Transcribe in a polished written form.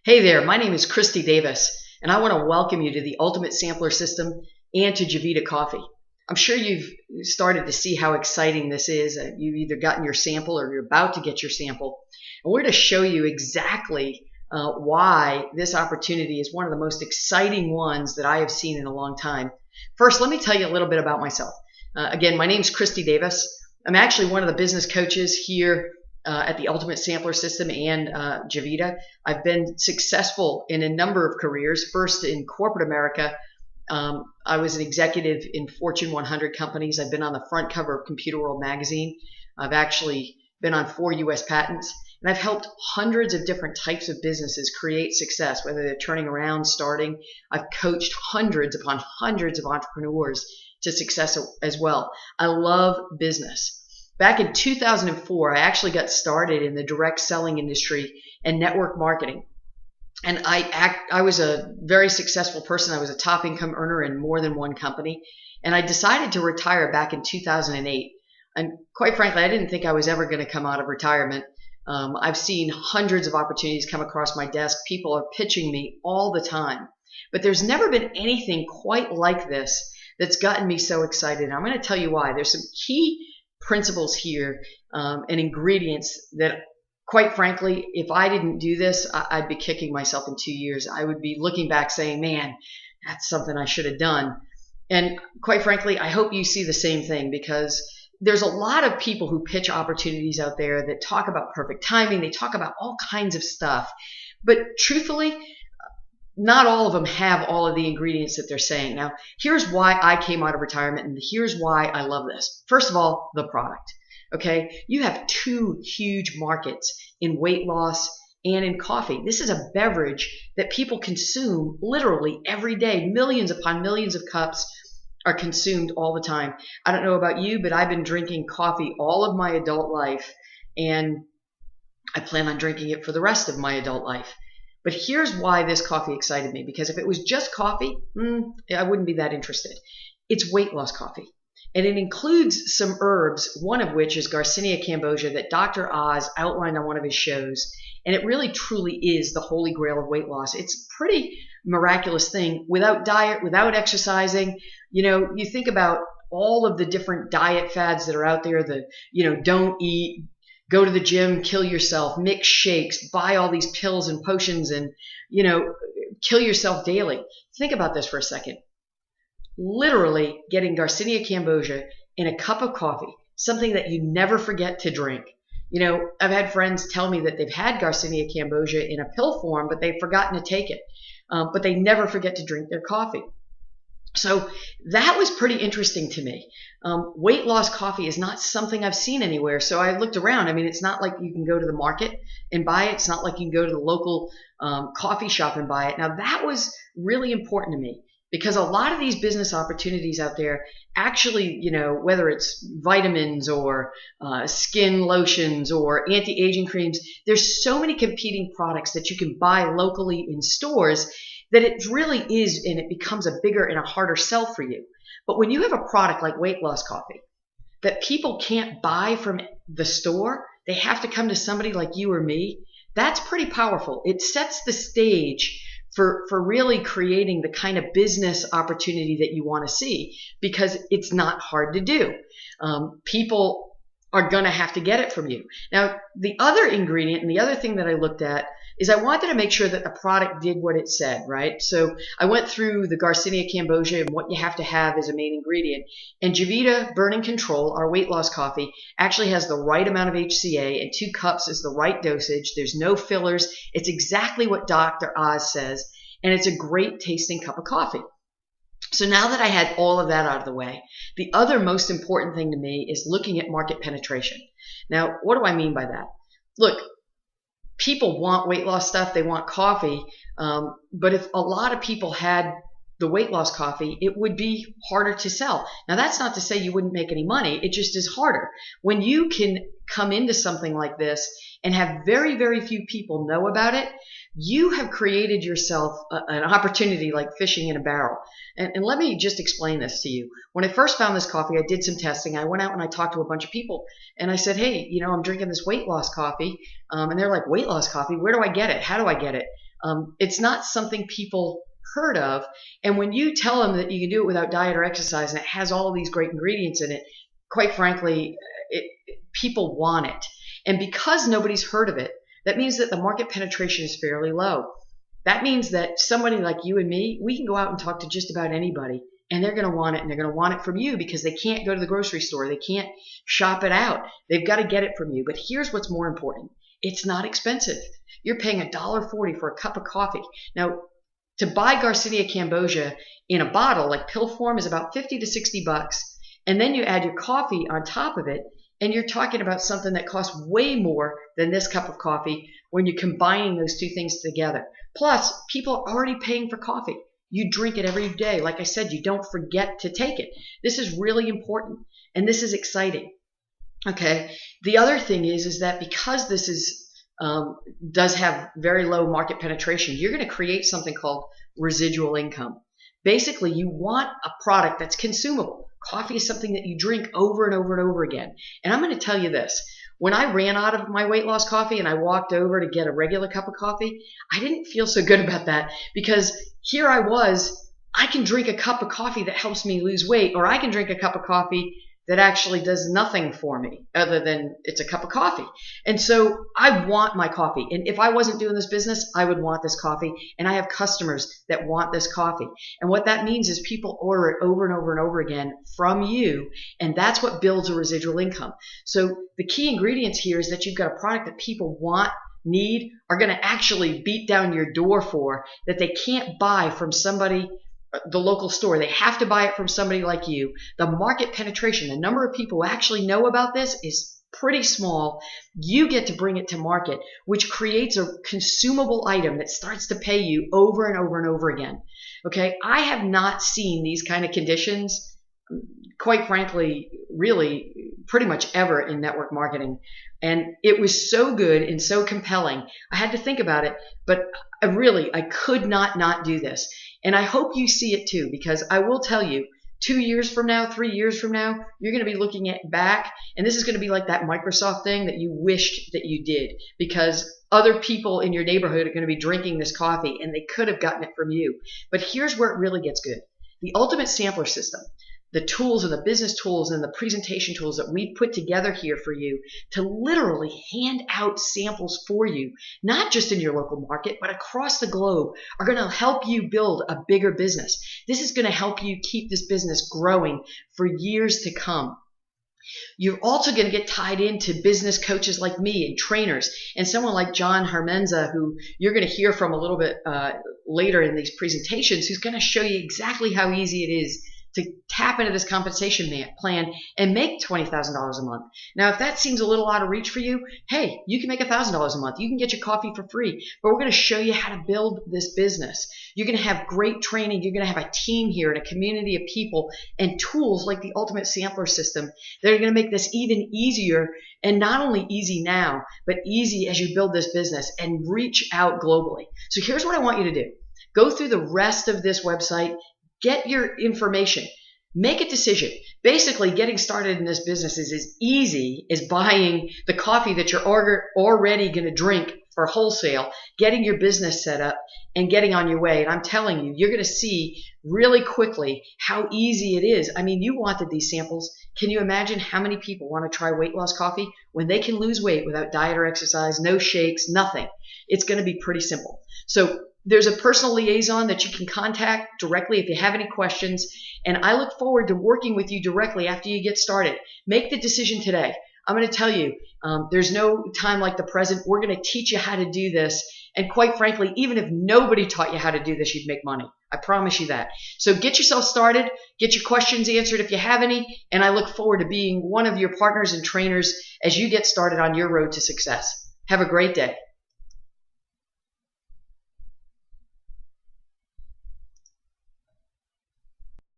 Hey there, my name is Christy Davis, and I want to welcome you to the Ultimate Sampler System and to Javita Coffee. I'm sure you've started to see how exciting this is. You've either gotten your sample or you're about to get your sample. And we're going to show you exactly why this opportunity is one of the most exciting ones that I have seen in a long time. First, let me tell you a little bit about myself. Again, my name is Christy Davis. I'm actually one of the business coaches here at the Ultimate Sampler System and Javita. I've been successful in a number of careers. First in corporate America, I was an executive in Fortune 100 companies. I've been on the front cover of Computer World magazine. I've actually been on 4 U.S. patents, and I've helped hundreds of different types of businesses create success, whether they're turning around, starting. I've coached hundreds upon hundreds of entrepreneurs to success as well. I love business. Back in 2004, I actually got started in the direct selling industry and network marketing. And I was a very successful person. I was a top income earner in more than one company. And I decided to retire back in 2008. And quite frankly, I didn't think I was ever going to come out of retirement. I've seen hundreds of opportunities come across my desk. People are pitching me all the time. But there's never been anything quite like this that's gotten me so excited. And I'm going to tell you why. There's some key principles here and ingredients that, quite frankly, if I didn't do this, I'd be kicking myself in 2 years. I would be looking back saying, man, that's something I should have done. And quite frankly, I hope you see the same thing, because there's a lot of people who pitch opportunities out there that talk about perfect timing. They talk about all kinds of stuff. But truthfully, not all of them have all of the ingredients that they're saying. Now, here's why I came out of retirement, and here's why I love this. First of all, the product. Okay, you have 2 huge markets in weight loss and in coffee. This is a beverage that people consume literally every day. Millions upon millions of cups are consumed all the time. I don't know about you, but I've been drinking coffee all of my adult life, and I plan on drinking it for the rest of my adult life. But here's why this coffee excited me, because if it was just coffee, I wouldn't be that interested. It's weight loss coffee, and it includes some herbs, one of which is Garcinia cambogia that Dr. Oz outlined on one of his shows, and it really truly is the holy grail of weight loss. It's a pretty miraculous thing. Without diet, without exercising, you think about all of the different diet fads that are out there, don't eat, go to the gym, kill yourself, mix shakes, buy all these pills and potions, and, kill yourself daily. Think about this for a second. Literally getting Garcinia cambogia in a cup of coffee, something that you never forget to drink. I've had friends tell me that they've had Garcinia cambogia in a pill form, but they've forgotten to take it. But they never forget to drink their coffee. So that was pretty interesting to me. Weight loss coffee is not something I've seen anywhere. So I looked around. I mean, it's not like you can go to the market and buy it. It's not like you can go to the local coffee shop and buy it. Now, that was really important to me, because a lot of these business opportunities out there actually, whether it's vitamins or skin lotions or anti-aging creams, there's so many competing products that you can buy locally in stores that it really is, and it becomes a bigger and a harder sell for you. But when you have a product like weight loss coffee that people can't buy from the store, they have to come to somebody like you or me, that's pretty powerful. It sets the stage for really creating the kind of business opportunity that you want to see, because it's not hard to do. People are going to have to get it from you. Now, the other ingredient and the other thing that I looked at is I wanted to make sure that the product did what it said, right? So I went through the Garcinia cambogia and what you have to have as a main ingredient. And Javita Burn & Control, our weight loss coffee, actually has the right amount of HCA, and 2 cups is the right dosage. There's no fillers. It's exactly what Dr. Oz says, and it's a great tasting cup of coffee. So now that I had all of that out of the way, the other most important thing to me is looking at market penetration. Now, what do I mean by that? Look, people want weight loss stuff. They want coffee. But if a lot of people had the weight loss coffee, it would be harder to sell. Now, that's not to say you wouldn't make any money. It just is harder. When you can come into something like this and have very, very few people know about it, you have created yourself an opportunity like fishing in a barrel. And let me just explain this to you. When I first found this coffee, I did some testing. I went out and I talked to a bunch of people, and I said, hey, I'm drinking this weight loss coffee. And they're like, weight loss coffee? Where do I get it? How do I get it? It's not something people heard of. And when you tell them that you can do it without diet or exercise and it has all of these great ingredients in it, quite frankly, people want it. And because nobody's heard of it, that means that the market penetration is fairly low. That means that somebody like you and me, we can go out and talk to just about anybody, and they're going to want it, and they're going to want it from you because they can't go to the grocery store. They can't shop it out. They've got to get it from you. But here's what's more important. It's not expensive. You're paying $1.40 for a cup of coffee. Now, to buy Garcinia Cambogia in a bottle, like pill form, is about 50 to 60 bucks. And then you add your coffee on top of it, and you're talking about something that costs way more than this cup of coffee when you're combining those two things together. Plus, people are already paying for coffee. You drink it every day. Like I said, you don't forget to take it. This is really important, and this is exciting. Okay. The other thing is that because this is does have very low market penetration, you're going to create something called residual income. Basically, you want a product that's consumable. Coffee is something that you drink over and over and over again. And I'm going to tell you this. When I ran out of my weight loss coffee and I walked over to get a regular cup of coffee, I didn't feel so good about that because here I was, I can drink a cup of coffee that helps me lose weight, or I can drink a cup of coffee that actually does nothing for me other than it's a cup of coffee. And so I want my coffee. And if I wasn't doing this business, I would want this coffee. And I have customers that want this coffee. And what that means is people order it over and over and over again from you. And that's what builds a residual income. So the key ingredients here is that you've got a product that people want, need, are going to actually beat down your door for, that they can't buy from somebody, the local store. They have to buy it from somebody like you. The market penetration, the number of people who actually know about this is pretty small. You get to bring it to market, which creates a consumable item that starts to pay you over and over and over again. Okay, I have not seen these kind of conditions, quite frankly, really pretty much ever in network marketing. And it was so good and so compelling. I had to think about it, but I could not do this. And I hope you see it too, because I will tell you, 2 years from now, 3 years from now, you're going to be looking at back, and this is going to be like that Microsoft thing that you wished that you did, because other people in your neighborhood are going to be drinking this coffee, and they could have gotten it from you. But here's where it really gets good. The ultimate sampler system, the tools and the business tools and the presentation tools that we put together here for you to literally hand out samples for you, not just in your local market, but across the globe, are going to help you build a bigger business. This is going to help you keep this business growing for years to come. You're also going to get tied into business coaches like me and trainers and someone like John Hermenza, who you're going to hear from a little bit later in these presentations, who's going to show you exactly how easy it is to tap into this compensation plan and make $20,000 a month. Now, if that seems a little out of reach for you, hey, you can make $1,000 a month. You can get your coffee for free, but we're going to show you how to build this business. You're going to have great training. You're going to have a team here and a community of people and tools like the ultimate sampler system that are going to make this even easier, and not only easy now, but easy as you build this business and reach out globally. So here's what I want you to do. Go through the rest of this website. Get your information. Make a decision. Basically, getting started in this business is as easy as buying the coffee that you're already going to drink for wholesale, getting your business set up, and getting on your way. And I'm telling you, you're going to see really quickly how easy it is. I mean, you wanted these samples. Can you imagine how many people want to try weight loss coffee when they can lose weight without diet or exercise, no shakes, nothing? It's going to be pretty simple. So there's a personal liaison that you can contact directly if you have any questions, and I look forward to working with you directly after you get started. Make the decision today. I'm going to tell you, there's no time like the present. We're going to teach you how to do this, and quite frankly, even if nobody taught you how to do this, you'd make money. I promise you that. So get yourself started, get your questions answered if you have any, and I look forward to being one of your partners and trainers as you get started on your road to success. Have a great day.